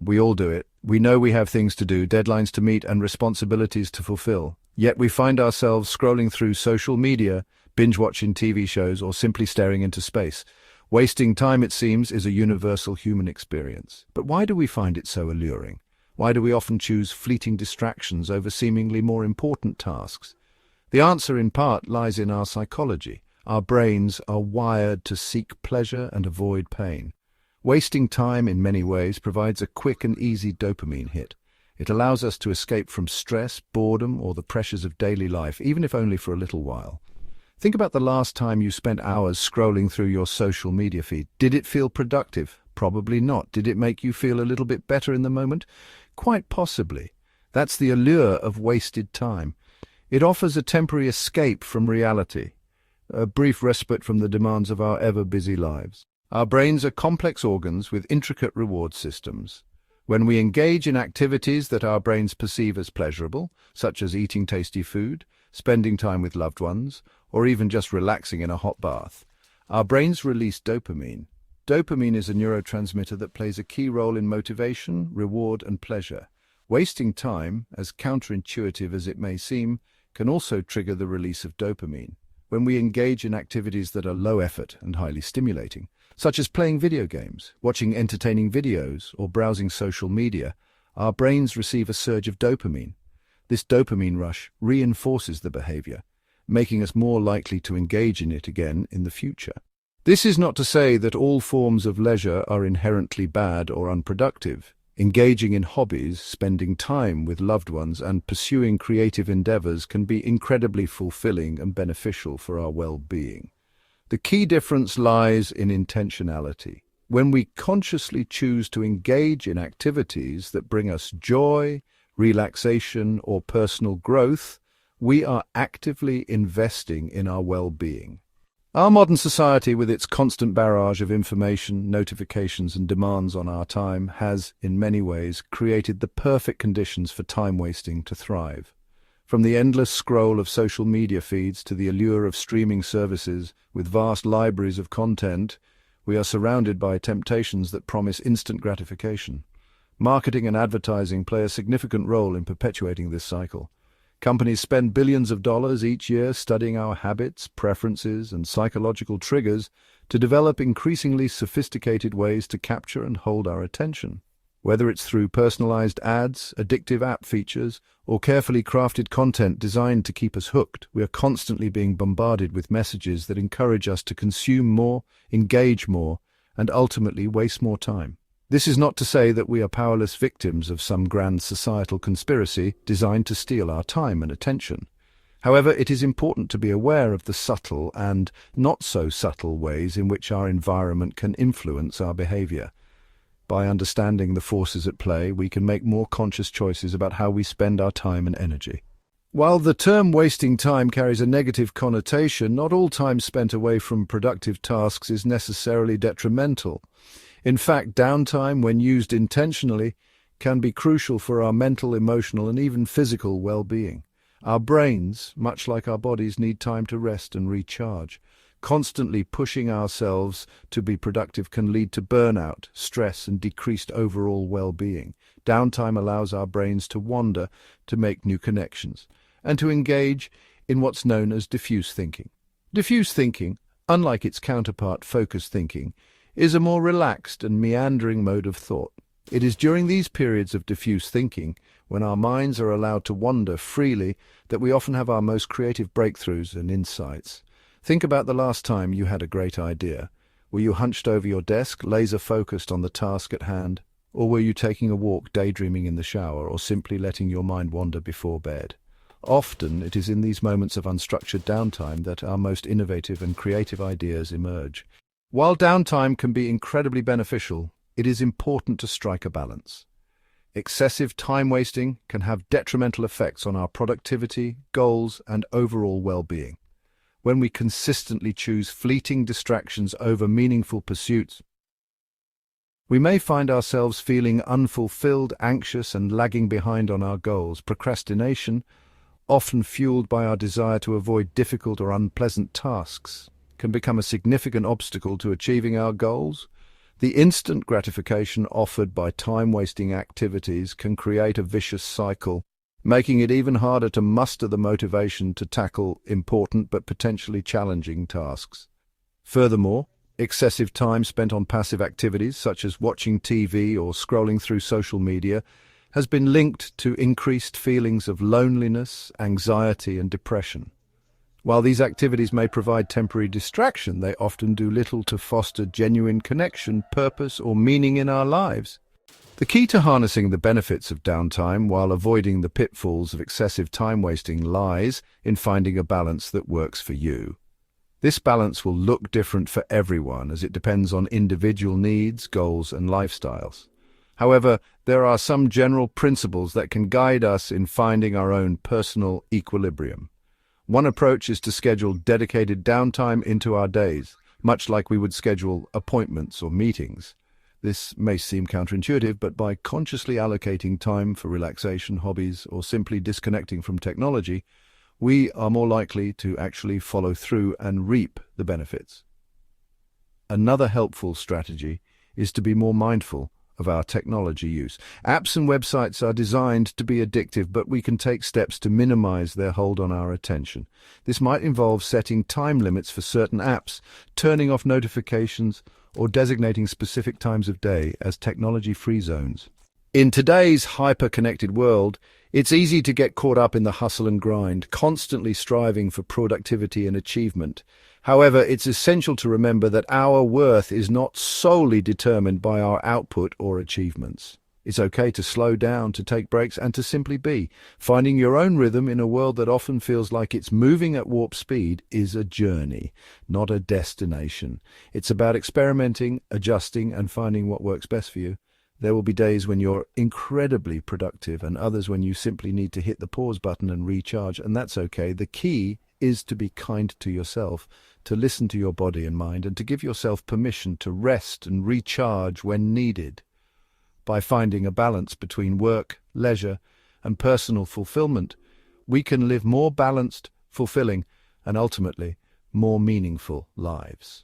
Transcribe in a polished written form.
we all do it. We know we have things to do, deadlines to meet, and responsibilities to fulfill. Yet we find ourselves scrolling through social media, binge-watching TV shows, or simply staring into space. Wasting time, it seems, is a universal human experience. But why do we find it so alluring? Why do we often choose fleeting distractions over seemingly more important tasks? The answer, in part, lies in our psychology. Our brains are wired to seek pleasure and avoid pain. Wasting time, in many ways, provides a quick and easy dopamine hit. It allows us to escape from stress, boredom, or the pressures of daily life, even if only for a little while. Think about the last time you spent hours scrolling through your social media feed. Did it feel productive? Probably not. Did it make you feel a little bit better in the moment? Quite possibly. That's the allure of wasted time. It offers a temporary escape from reality, a brief respite from the demands of our ever-busy lives. Our brains are complex organs with intricate reward systems. When we engage in activities that our brains perceive as pleasurable, such as eating tasty food, spending time with loved ones, or even just relaxing in a hot bath, our brains release dopamine. Dopamine is a neurotransmitter that plays a key role in motivation, reward, and pleasure. Wasting time, as counterintuitive as it may seem, can also trigger the release of dopamine. When we engage in activities that are low effort and highly stimulating, such as playing video games, watching entertaining videos, or browsing social media, our brains receive a surge of dopamine. This dopamine rush reinforces the behavior, making us more likely to engage in it again in the future. This is not to say that all forms of leisure are inherently bad or unproductive. Engaging in hobbies, spending time with loved ones, and pursuing creative endeavors can be incredibly fulfilling and beneficial for our well-being. The key difference lies in intentionality. When we consciously choose to engage in activities that bring us joy, relaxation, or personal growth, we are actively investing in our well-being. Our modern society, with its constant barrage of information, notifications, and demands on our time, has, in many ways, created the perfect conditions for time wasting to thrive. From the endless scroll of social media feeds to the allure of streaming services with vast libraries of content, we are surrounded by temptations that promise instant gratification. Marketing and advertising play a significant role in perpetuating this cycle. Companies spend billions of dollars each year studying our habits, preferences, and psychological triggers to develop increasingly sophisticated ways to capture and hold our attention. Whether it's through personalized ads, addictive app features, or carefully crafted content designed to keep us hooked, we are constantly being bombarded with messages that encourage us to consume more, engage more, and ultimately waste more time. This is not to say that we are powerless victims of some grand societal conspiracy designed to steal our time and attention. However, it is important to be aware of the subtle and not-so-subtle ways in which our environment can influence our behavior. By understanding the forces at play, we can make more conscious choices about how we spend our time and energy. While the term wasting time carries a negative connotation, not all time spent away from productive tasks is necessarily detrimental. In fact, downtime, when used intentionally, can be crucial for our mental, emotional, and even physical well-being. Our brains, much like our bodies, need time to rest and recharge. Constantly pushing ourselves to be productive can lead to burnout, stress, and decreased overall well-being. Downtime allows our brains to wander, to make new connections, and to engage in what's known as diffuse thinking. Diffuse thinking, unlike its counterpart focused thinking, is a more relaxed and meandering mode of thought. It is during these periods of diffuse thinking, when our minds are allowed to wander freely, that we often have our most creative breakthroughs and insights. Think about the last time you had a great idea. Were you hunched over your desk, laser-focused on the task at hand? Or were you taking a walk, daydreaming in the shower, or simply letting your mind wander before bed? Often, it is in these moments of unstructured downtime that our most innovative and creative ideas emerge. While downtime can be incredibly beneficial, it is important to strike a balance. Excessive time wasting can have detrimental effects on our productivity, goals, and overall well-being. When we consistently choose fleeting distractions over meaningful pursuits, we may find ourselves feeling unfulfilled, anxious, and lagging behind on our goals. Procrastination, often fueled by our desire to avoid difficult or unpleasant tasks, can become a significant obstacle to achieving our goals. The instant gratification offered by time-wasting activities can create a vicious cycle, making it even harder to muster the motivation to tackle important but potentially challenging tasks. Furthermore, excessive time spent on passive activities such as watching TV or scrolling through social media has been linked to increased feelings of loneliness, anxiety, and depression. While these activities may provide temporary distraction, they often do little to foster genuine connection, purpose, or meaning in our lives. The key to harnessing the benefits of downtime while avoiding the pitfalls of excessive time wasting lies in finding a balance that works for you. This balance will look different for everyone as it depends on individual needs, goals, and lifestyles. However, there are some general principles that can guide us in finding our own personal equilibrium. One approach is to schedule dedicated downtime into our days, much like we would schedule appointments or meetings. This may seem counterintuitive, but by consciously allocating time for relaxation, hobbies, or simply disconnecting from technology, we are more likely to actually follow through and reap the benefits. Another helpful strategy is to be more mindful of our technology use. Apps and websites are designed to be addictive, but we can take steps to minimize their hold on our attention. This might involve setting time limits for certain apps, turning off notifications, or designating specific times of day as technology-free zones. In today's hyper-connected world, it's easy to get caught up in the hustle and grind, constantly striving for productivity and achievement. However, it's essential to remember that our worth is not solely determined by our output or achievements. It's okay to slow down, to take breaks, and to simply be. Finding your own rhythm in a world that often feels like it's moving at warp speed is a journey, not a destination. It's about experimenting, adjusting, and finding what works best for you. There will be days when you're incredibly productive and others when you simply need to hit the pause button and recharge, and that's okay. The key is to be kind to yourself, to listen to your body and mind, and to give yourself permission to rest and recharge when needed. By finding a balance between work, leisure, and personal fulfillment, we can live more balanced, fulfilling, and ultimately more meaningful lives.